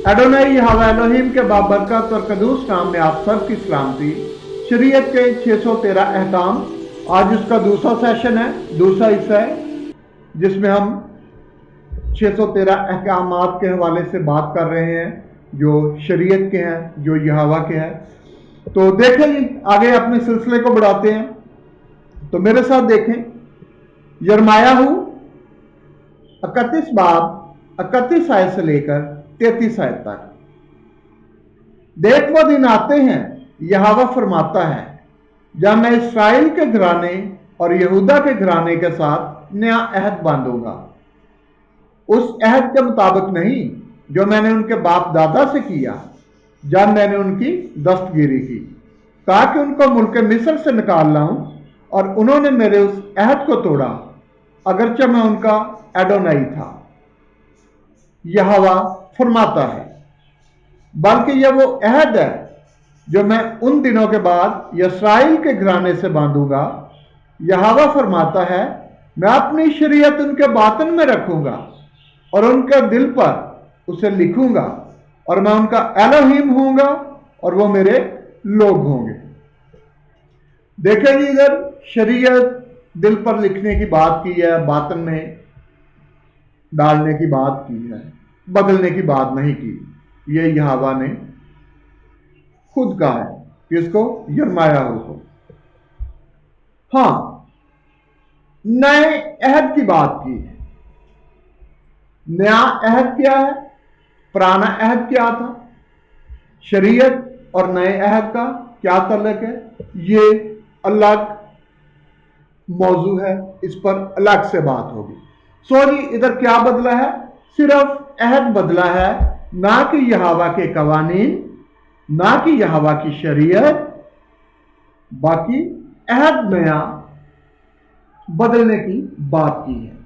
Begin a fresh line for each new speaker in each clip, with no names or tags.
Adonai यहोवा Elohim के बाबरकत और कदूस नाम में आप सब की सलामती। शरीयत के 613 अहकाम, आज उसका दूसरा सेशन है, दूसरा हिस्सा है जिसमें हम 613 अहकामात के हवाले से बात कर रहे हैं जो शरीयत के हैं, जो यहोवा के हैं। तो देखें जी, आगे अपने सिलसिले को बढ़ाते हैं। तो मेरे साथ देखें यिर्मयाह 31 बाब 31 आयत से लेकर 33 आयत तक। देख वो दिन आते हैं, यहोवा फरमाता है, जब मैं इस्राएल के घराने और यहूदा के घराने के साथ नया अहद बांधूंगा, उस अहद के मुताबिक नहीं जो मैंने उनके बाप दादा से किया जब मैंने उनकी दस्तगिरी की, ताकि उनको मुल्क मिस्र से निकाल लाऊं, और उन्होंने मेरे उस अहद को तोड़ा, अगरचे मैं उनका एडोनाई था, यहोवा फरमाता है। बल्कि यह वो अहद है जो मैं उन दिनों के बाद इस्राएल के घराने से बांधूंगा, यहोवा फरमाता है। मैं अपनी शरीयत उनके बातन में रखूंगा और उनके दिल पर उसे लिखूंगा, और मैं उनका एलोहिम होऊंगा और वो मेरे लोग होंगे। देखें इधर शरीयत दिल पर लिखने की बात की है, बातन में डालने की बात की है, बदलने की बात नहीं की। ये यहोवा ने खुद कहा है, किसको? यिर्मयाह को। हाँ, नए अहद की बात की है। नया अहद क्या है? पुराना अहद क्या था? शरीयत और नए अहद का क्या तल्लुक है? ये अलग मौजू है, इस पर अलग से बात होगी। सो जी, इधर क्या बदला है? सिर्फ अहद बदला है, ना कि यहोवा के कवानीन, ना कि यहोवा की शरीयत। बाकी अहद नया बदलने की बात की है।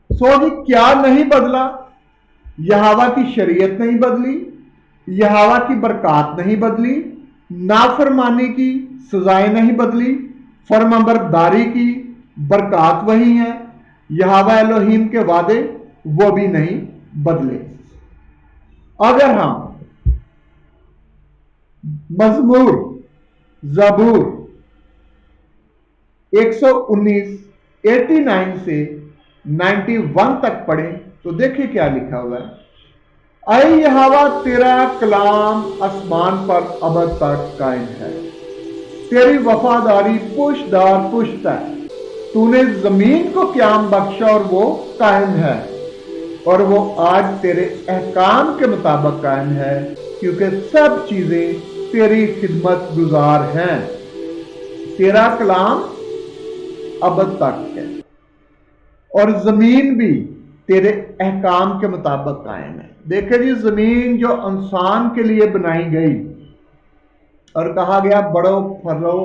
सो जी, क्या नहीं बदला? यहोवा की शरीयत नहीं बदली, यहोवा की बरकत नहीं बदली, नाफरमानी की सजाएं नहीं बदली, फरमाबरदारी की बरकत वही है, यहोवा एलोहिम के वादे वो भी नहीं बदले। अगर हम मजमूर जबूर 119 89 से 91 तक पढ़ें तो देखिए क्या लिखा हुआ है। ऐ यहोवा, तेरा कलाम आसमान पर अबद तक कायम है, तेरी वफादारी पुश्त दर पुश्त है। तूने जमीन को क्याम बख्शा और वो कायम है, और वो आज तेरे अहकाम के मुताबिक कायम है, क्योंकि सब चीजें तेरी खिदमत गुजार हैं। तेरा कलाम अबद तक है और जमीन भी तेरे अहकाम के मुताबिक कायम है। देखे जी, जमीन जो इंसान के लिए बनाई गई और कहा गया बढ़ो फलो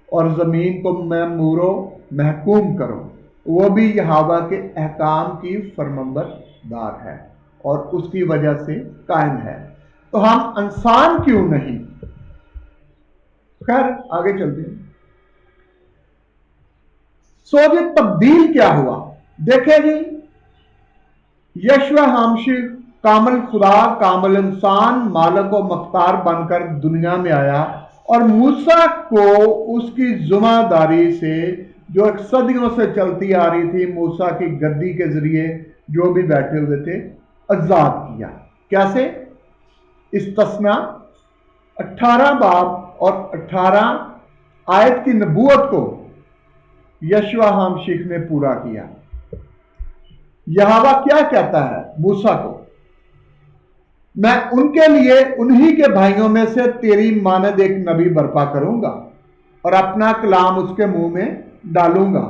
और जमीन को महमूरो महकूम करो, वो भी यहोवा के अहकाम की फरमाबरदार है और उसकी वजह से कायम है। तो हम इंसान क्यों नहीं? खैर, आगे चलते हैं। सो जी, तब्दील क्या हुआ? देखे जी, यशवा हमशीख कामल खुदा, कामल इंसान, मालिक व मख्तार बनकर दुनिया में आया, और मूसा को उसकी जुम्मेदारी से जो एक सदियों से चलती आ रही थी, मूसा की गद्दी के जरिए जो भी बैठे हुए थे, आजाद किया। कैसे? इस्तिस्ना 18 बाब और 18 आयत की नबूवत को यशवा हमशीख ने पूरा किया। यहोवा क्या कहता है मूसा को? मैं उनके लिए उन्हीं के भाइयों में से तेरी मानद एक नबी बर्पा करूंगा और अपना कलाम उसके मुंह में डालूंगा,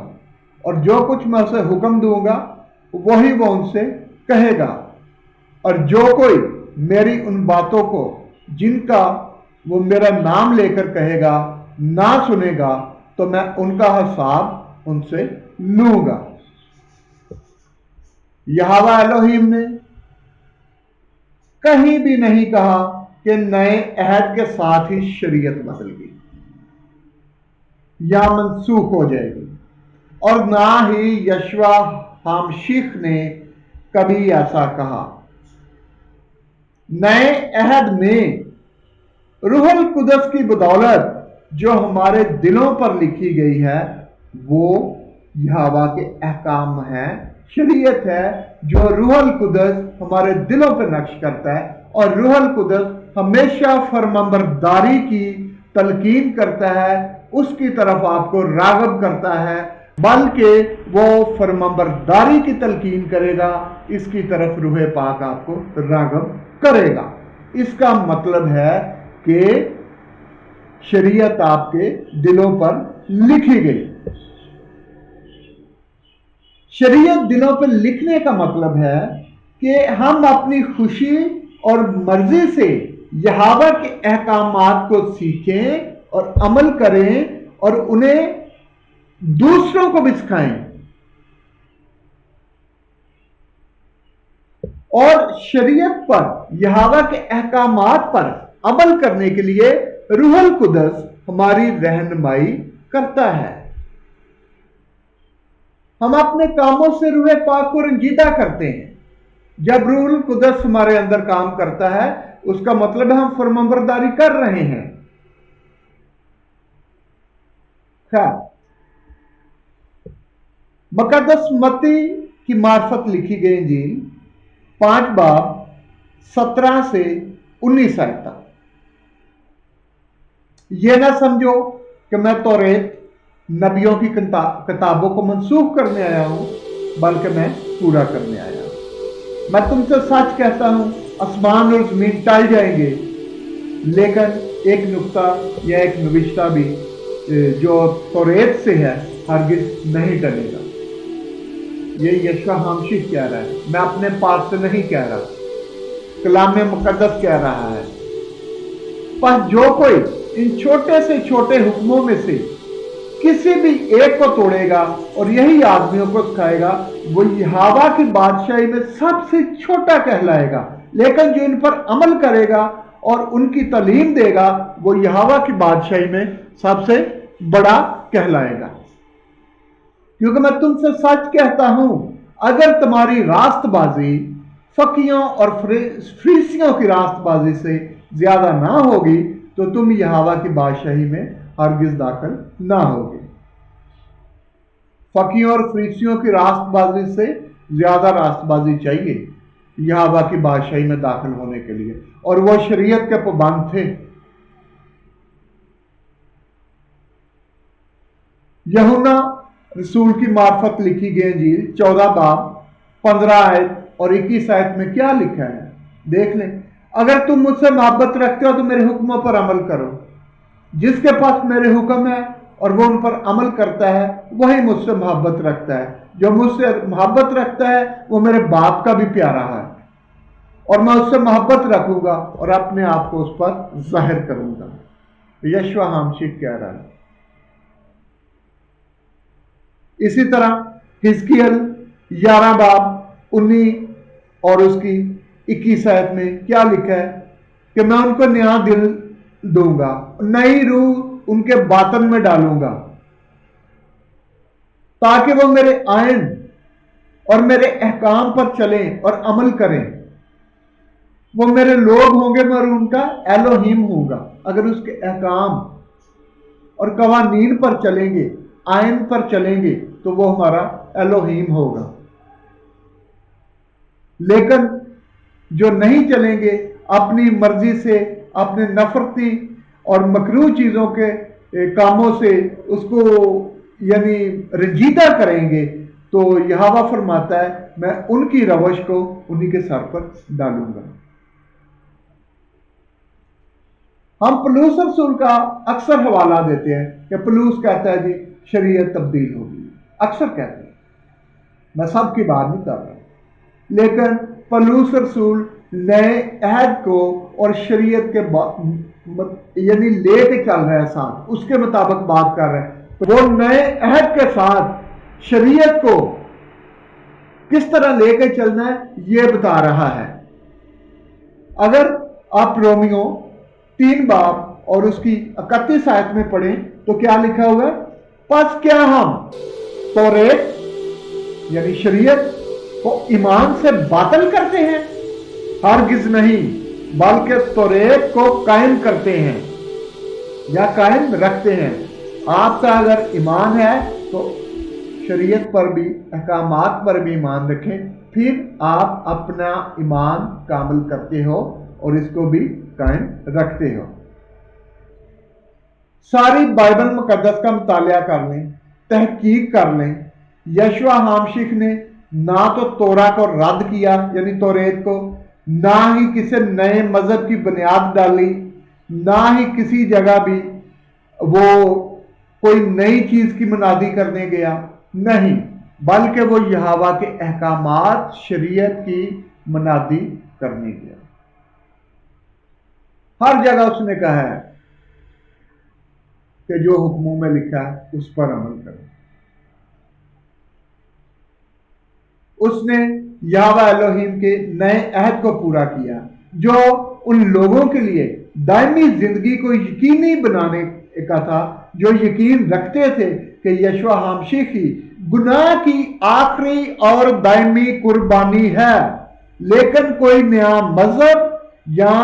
और जो कुछ मैं उसे हुक्म दूंगा वही वो उनसे कहेगा। और जो कोई मेरी उन बातों को जिनका वो मेरा नाम लेकर कहेगा ना सुनेगा, तो मैं उनका हिसाब उनसे लूंगा। यहोवा एलोहिम ने कहीं भी नहीं कहा कि नए अहद के साथ ही शरीयत बदल गई या मनसूख हो जाएगी, और ना ही यशवा हमशीख ने कभी ऐसा कहा। नए अहद में रूहुल कुदस की बदौलत जो हमारे दिलों पर लिखी गई है वो यहोवा के अहकाम हैं, शरीयत है जो रूहुल कुदस हमारे दिलों पर नक्श करता है। और रूहुल कुदस हमेशा फरमाबरदारी की तलकीन करता है, उसकी तरफ आपको राग़ब करता है, बल्कि वो फरमाबरदारी की तलकीन करेगा, इसकी तरफ रूह पाक आपको राग़ब करेगा। इसका मतलब है कि शरीयत आपके दिलों पर लिखी गई। शरीयत दिलों पर लिखने का मतलब है कि हम अपनी खुशी और मर्जी से यहोवा के अहकामात को सीखें और अमल करें और उन्हें दूसरों को भी सिखाएं। और शरीयत पर, यहोवा के अहकामात पर अमल करने के लिए रूहुल कुदस हमारी रहनुमाई करता है। हम अपने कामों से रूह पाक को रंजीदा करते हैं। जब रूहुल कुदस हमारे अंदर काम करता है उसका मतलब है हम फरमाबरदारी कर रहे हैं। मुकद्दस मत्ती की मार्फत लिखी गई इंजील 5 बाब 17 से 19 आयत तक। यह ना समझो कि मैं तौरेत नबियों की किताबों को मनसूख करने आया हूं, बल्कि मैं पूरा करने आया हूं। मैं तुमसे सच कहता हूं, आसमान और जमीन टल जाएंगे, लेकिन एक नुक्ता या एक नविश्ता भी जो तौरेत से है हरगिज नहीं टलेगा। ये यशवा हामशी कह रहा है, मैं अपने पास से नहीं कह रहा, कलाम मुकद्दस कह रहा है। पर जो कोई इन छोटे से छोटे हुक्मों में से किसी भी एक को तोड़ेगा और यही आदमियों को सिखाएगा, वो यहोवा की बादशाही में सबसे छोटा कहलाएगा, लेकिन जो इन पर अमल करेगा और उनकी तालीम देगा वो यहोवा की बादशाही में सबसे बड़ा कहलाएगा। क्योंकि मैं तुमसे सच कहता हूं, अगर तुम्हारी रास्तबाजी फकीयों और फरीसियों की रास्तबाजी से ज्यादा ना होगी तो तुम यहोवा की बादशाही में हरगिज दाखिल ना होगे। फकीयों और फरीसियों की रास्तबाजी से ज्यादा रास्तबाजी चाहिए यहोवा की बादशाही में दाखिल होने के लिए, और वो शरीयत के पाबंद थे। यूहन्ना रसूल की मार्फत लिखी गई इंजील 14 बाब 15 आयत और 21 आयत में क्या लिखा है देख लें। अगर तुम मुझसे मोहब्बत रखते हो तो मेरे हुक्मों पर अमल करो। जिसके पास मेरे हुक्म है और वो उन पर अमल करता है वही मुझसे मोहब्बत रखता है। जो मुझसे मोहब्बत रखता है वो मेरे बाप का भी प्यारा है, और मैं उससे मोहब्बत रखूंगा और अपने आप को उस पर जाहिर करूंगा। यशवा हामशीक कह रहा है। इसी तरह हिजकियल 11 बाब 19 और उसकी 21 आयत में क्या लिखा है कि मैं उनको नया दिल दूंगा, नई रूह उनके बातन में डालूंगा, ताकि वो मेरे आयन और मेरे अहकाम पर चलें और अमल करें। वो मेरे लोग होंगे, मैं उनका एलोहीम होऊंगा। अगर उसके अहकाम और कवानीन पर चलेंगे, आयन पर चलेंगे, तो वो हमारा एलोहीम होगा। लेकिन जो नहीं चलेंगे, अपनी मर्जी से, अपने नफरती और मकरूह चीजों के कामों से उसको यानी रंजीदा करेंगे, तो यहोवा फरमाता है मैं उनकी रवश को उन्हीं के सर पर डालूंगा। हम पलूस रसूल का अक्सर हवाला देते हैं कि पलूस कहता है जी शरीयत तब्दील होगी, अक्सर कहते हैं, मैं सबकी बात नहीं कर रहा, लेकिन पलूस रसूल नए अहद को और शरीयत के यानी लेके चल रहा है साथ, उसके मुताबिक बात कर रहे हैं। वो नए अहद के साथ शरीयत को किस तरह लेके चलना है ये बता रहा है। अगर आप रोमियो 3 बाब और उसकी 31 आयत में पढ़ें तो क्या लिखा हुआ है, बस क्या हम तौरेत यानी शरीयत को ईमान से बातिल करते हैं? हरगिज नहीं, बल्कि तौरेत को कायम करते हैं या कायम रखते हैं। आपका अगर ईमान है तो शरीयत पर भी, अहकामात पर भी ईमान रखें, फिर आप अपना ईमान कामिल करते हो और इसको भी कायम रखते हो। सारी बाइबल मुकद्दस का मुतालिया कर लें, तहकीक कर लें। यशवा हामशीख ने ना तो तोरा को रद्द किया यानी तौरेत को, ना ही किसी नए मजहब की बुनियाद डाली, ना ही किसी जगह भी वो कोई नई चीज की मुनादी करने गया, नहीं, बल्कि वो यहोवा के अहकामात, शरीयत की मुनादी करने गया। हर जगह उसने कहा है कि जो हुक्मों में लिखा है उस पर अमल करें। उसने यहोवा एलोहीम के नए अहद को पूरा किया जो उन लोगों के लिए दायमी जिंदगी को यकीनी बनाने का था, जो यकीन रखते थे कि यशवा हामशीख ही गुनाह की आखिरी और दायमी कुर्बानी है। लेकिन कोई नया मजहब या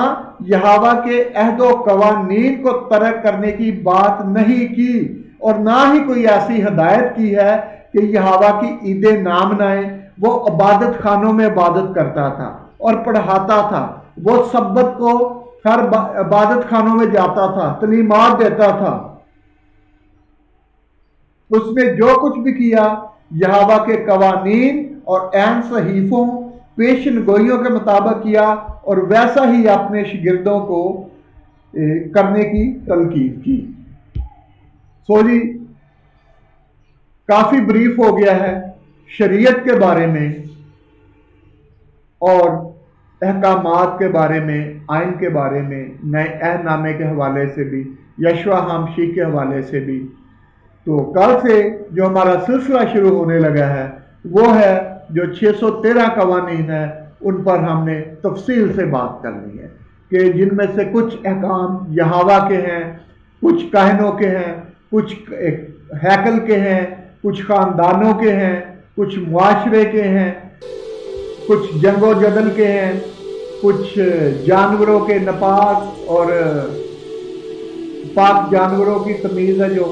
यहोवा के अहदो कवानीन को तर्क करने की बात नहीं की, और ना ही कोई ऐसी हिदायत की है कि यहोवा की ईदें ना मनाएं। वो इबादत खानों में इबादत करता था और पढ़ाता था। वो सब्बत को हर इबादत खानों में जाता था, तलीमात देता था। उसने जो कुछ भी किया यहोवा के कवानीन और ऐन सहीफों, पेशन गोइयों के मुताबिक किया, और वैसा ही अपने शागिर्दों को करने की तलकीद की। सो जी, काफी ब्रीफ हो गया है शरीयत के बारे में और अहकामात के बारे में, आइन के बारे में, नए अहदनामे के हवाले से भी, यशवा हामशीख के हवाले से भी। तो कल से जो हमारा सिलसिला शुरू होने लगा है वो है जो 613 कवानीन है, उन पर हमने तफसील से बात करनी है कि जिनमें से कुछ अहकाम यहोवा के हैं, कुछ काहिनों के हैं, कुछ हैकल के हैं, कुछ खानदानों के हैं, कुछ मुआशरे के हैं, कुछ जंगो जदल के हैं, कुछ जानवरों के नपाक और पाक जानवरों की तमीज़ है जो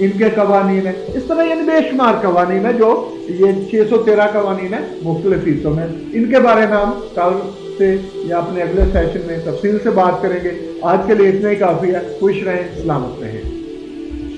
इनके कवानीन है। इस तरह यानी बेशुमार कवानीन है जो ये 613 कवानीन है मुख्तलिफ हिस्सों में। इनके बारे में हम कल से या अपने अगले सेशन में तफसील से बात करेंगे। आज के लिए इतना ही काफ़ी है। खुश रहें, सलामत रहें।